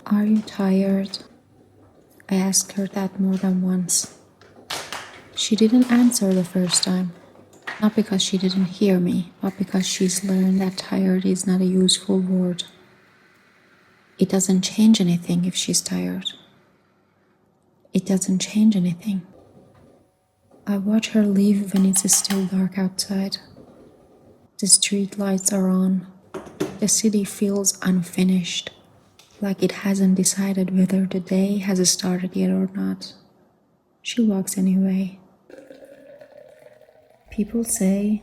Are you tired? I asked her that more than once. She didn't answer the first time. Not because she didn't hear me, but because she's learned that tired is not a useful word. It doesn't change anything if she's tired. It doesn't change anything. I watch her leave when it's still dark outside. The street lights are on. The city feels unfinished, like it hasn't decided whether the day has started yet or not. She walks anyway. People say,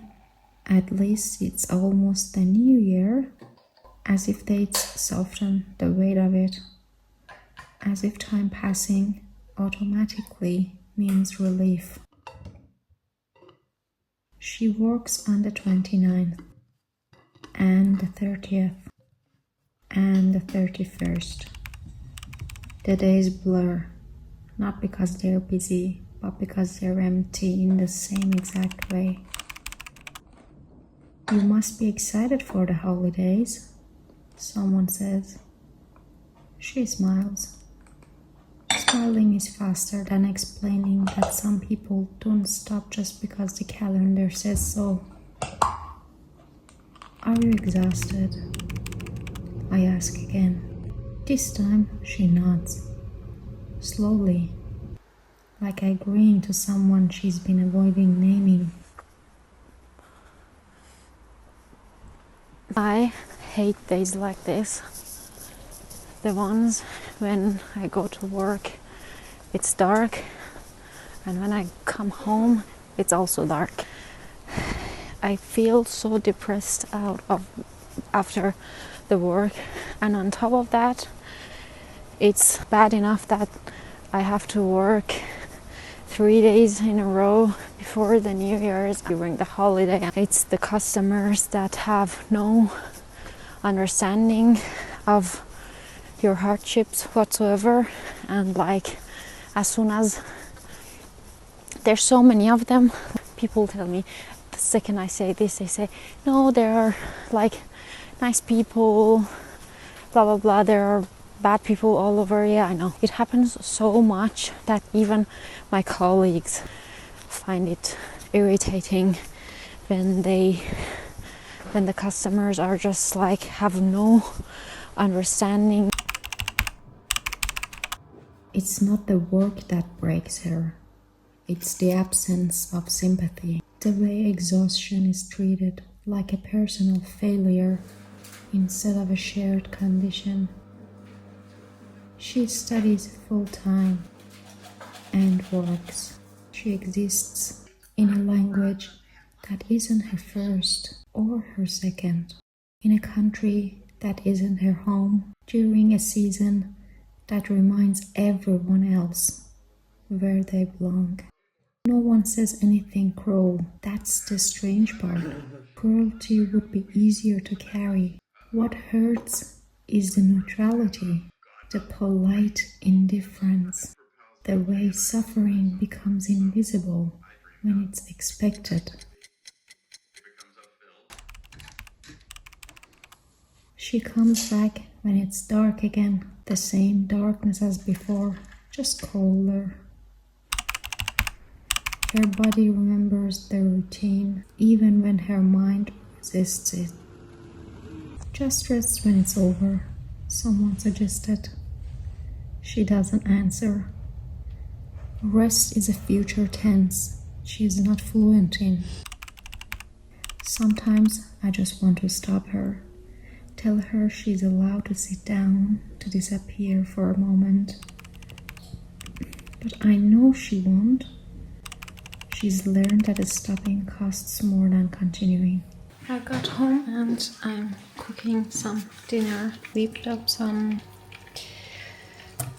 at least it's almost the new year, as if dates soften the weight of it, as if time passing automatically means relief. She works on the 29th, and the 30th, and the 31st. The days blur, not because they're busy, but because they're empty in the same exact way. You must be excited for the holidays, someone says. She smiles. Smiling is faster than explaining that some people don't stop just because the calendar says so. Are you exhausted? I ask again. This time she nods. Slowly, like agreeing to someone she's been avoiding naming. I hate days like this. The ones when I go to work, it's dark, and when I come home, it's also dark. I feel so depressed after the work, and on top of that, it's bad enough that I have to work 3 days in a row before the New Year's during the holiday. It's the customers that have no understanding of your hardships whatsoever, and like as soon as there's so many of them, people tell me the second I say this, they say, no, there are like nice people, blah blah blah, there are bad people all over. Yeah, I know. It happens so much that even my colleagues find it irritating when the customers are just like have no understanding. It's not the work that breaks her. It's the absence of sympathy. The way exhaustion is treated like a personal failure instead of a shared condition. She studies full-time and works. She exists in a language that isn't her first or her second, in a country that isn't her home, during a season that reminds everyone else where they belong. No one says anything cruel. That's the strange part. Cruelty would be easier to carry. What hurts is the neutrality, the polite indifference, the way suffering becomes invisible when it's expected. She comes back when it's dark again, the same darkness as before, just colder. Her body remembers the routine, even when her mind resists it. Just rest when it's over, someone suggested. She doesn't answer. Rest is a future tense she is not fluent in. Sometimes I just want to stop her. Tell her she's allowed to sit down, to disappear for a moment. But I know she won't. She's learned that stopping costs more than continuing. I got home and I'm cooking some dinner. Whipped up some,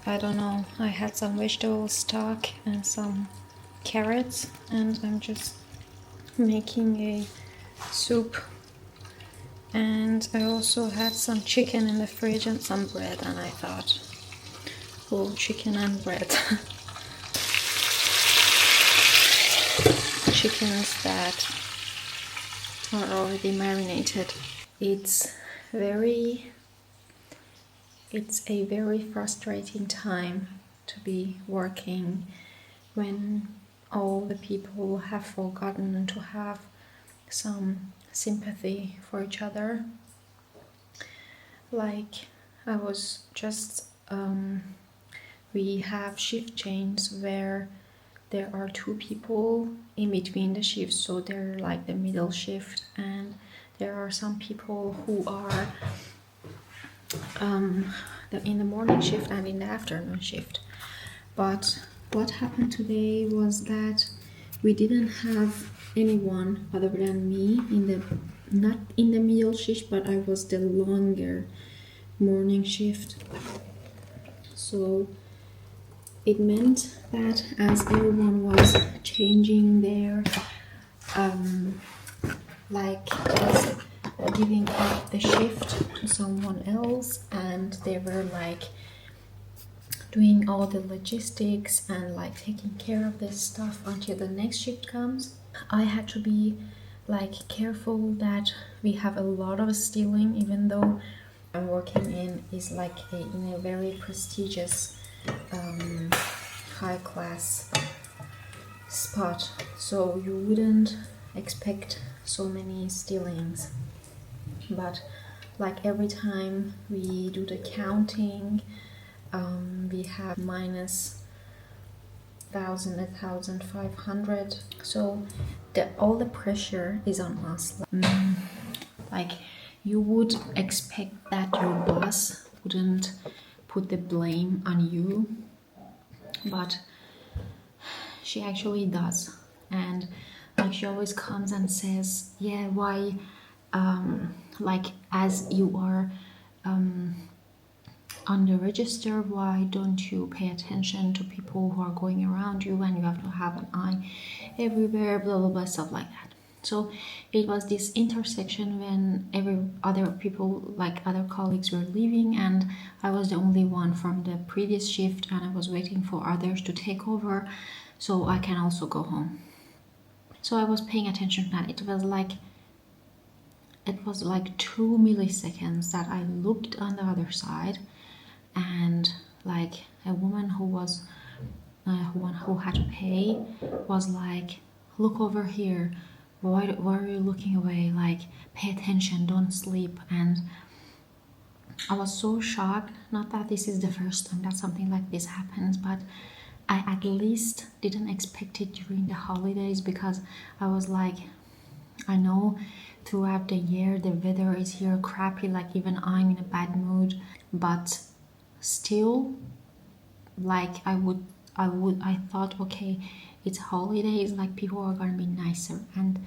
I don't know, I had some vegetable stock and some carrots, and I'm just making a soup. And I also had some chicken in the fridge and some bread, and I thought, oh, chicken and bread. Chickens that are already marinated. It's very It's a very frustrating time to be working when all the people have forgotten to have some sympathy for each other. Like, I was just, we have shift chains where there are two people in between the shifts, so they're like the middle shift, and there are some people who are in the morning shift and in the afternoon shift. But what happened today was that we didn't have anyone other than me in the, not in the middle shift, but I was the longer morning shift. So it meant that as everyone was changing their like just giving up the shift to someone else, and they were like doing all the logistics and like taking care of this stuff until the next shift comes, I had to be like careful that we have a lot of stealing, even though I'm working in is like in a very prestigious high class spot, so you wouldn't expect so many stealings. But like every time we do the counting, we have minus 1,000, 1,500. So all the pressure is on us. Like you would expect that your boss wouldn't put the blame on you, but she actually does. And like she always comes and says, yeah, why like as you are on the register, why don't you pay attention to people who are going around you, and you have to have an eye everywhere, blah blah blah, stuff like that. So it was this intersection when every other people, like other colleagues, were leaving, and I was the only one from the previous shift, and I was waiting for others to take over so I can also go home. So I was paying attention to that. It was like 2 milliseconds that I looked on the other side, and like a woman who was who had to pay was like, look over here, why are you looking away, like pay attention, don't sleep. And I was so shocked, not that this is the first time that something like this happens, but I at least didn't expect it during the holidays, because I was like, I know throughout the year the weather is here crappy, like even I'm in a bad mood, but still, like I thought, okay, it's holidays, like people are gonna be nicer, and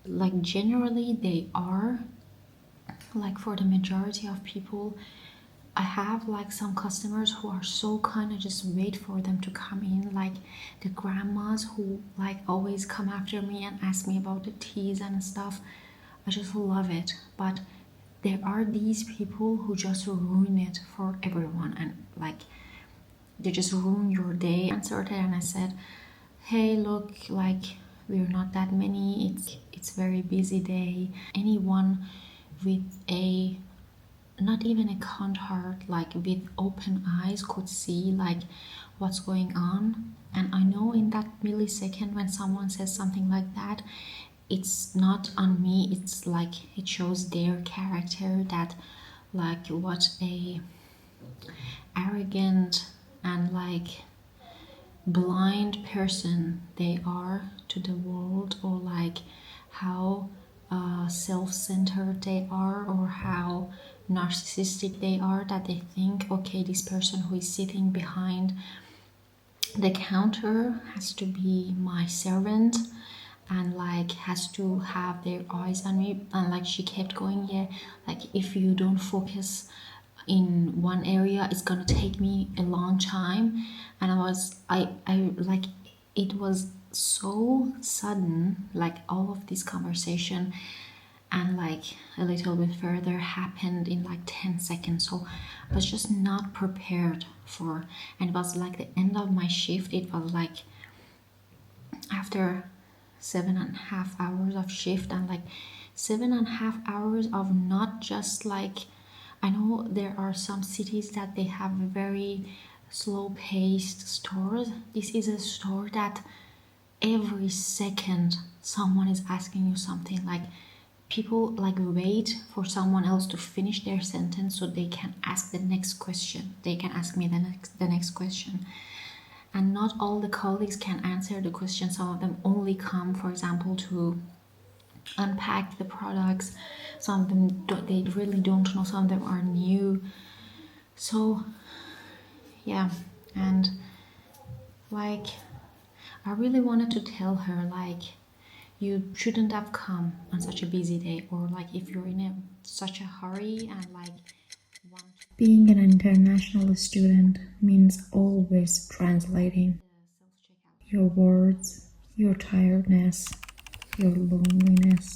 like generally they are, like for the majority of people. I have like some customers who are so kind, I just wait for them to come in, like the grandmas who like always come after me and ask me about the teas and stuff. I just love it. But there are these people who just ruin it for everyone, and like they just ruin your day. I answered her and I said, hey, look, like we're not that many, it's very busy day. Anyone with a, not even a kind heart, like with open eyes, could see like what's going on. And I know in that millisecond when someone says something like that, it's not on me, it's like it shows their character, that like what a arrogant and like blind person they are to the world, or like how self-centered they are, or how narcissistic they are, that they think, okay, this person who is sitting behind the counter has to be my servant and like has to have their eyes on me. And like she kept going, yeah, like if you don't focus in one area, it's gonna take me a long time. And I like, it was so sudden, like all of this conversation, and like a little bit further happened in like 10 seconds. So I was just not prepared for, and it was like the end of my shift. It was like after 7.5 hours of shift, and like 7.5 hours of not just like, I know there are some cities that they have very slow-paced stores. This is a store that every second someone is asking you something. Like people like wait for someone else to finish their sentence so they can ask the next question. They can ask me the next question. And not all the colleagues can answer the question. Some of them only come, for example, to unpack the products. Some of them they really don't know. Some of them are new. So yeah, and like I really wanted to tell her, like, you shouldn't have come on such a busy day, or like if you're in such a hurry and like want. Being an international student means always translating your words, your tiredness, your loneliness.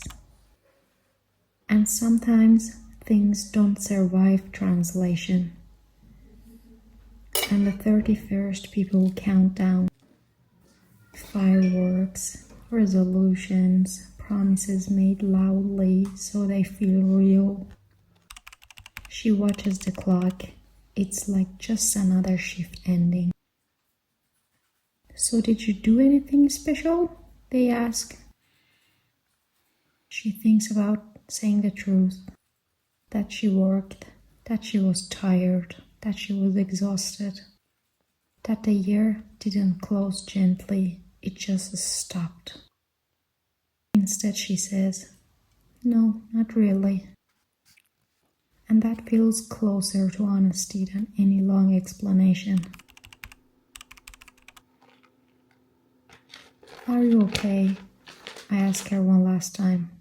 And sometimes things don't survive translation. And the 31st people count down. Fireworks, resolutions, promises made loudly so they feel real. She watches the clock. It's like just another shift ending. So did you do anything special? They ask. She thinks about saying the truth. That she worked, that she was tired, that she was exhausted. That the year didn't close gently, it just stopped. Instead she says, no, not really. And that feels closer to honesty than any long explanation. Are you okay? I ask her one last time.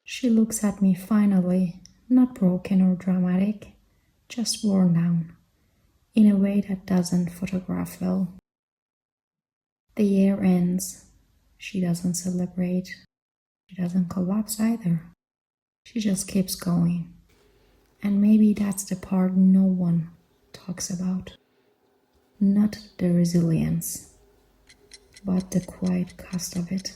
She looks at me finally, not broken or dramatic, just worn down, in a way that doesn't photograph well. The year ends. She doesn't celebrate. She doesn't collapse either. She just keeps going. And maybe that's the part no one talks about. Not the resilience, but the quiet cost of it.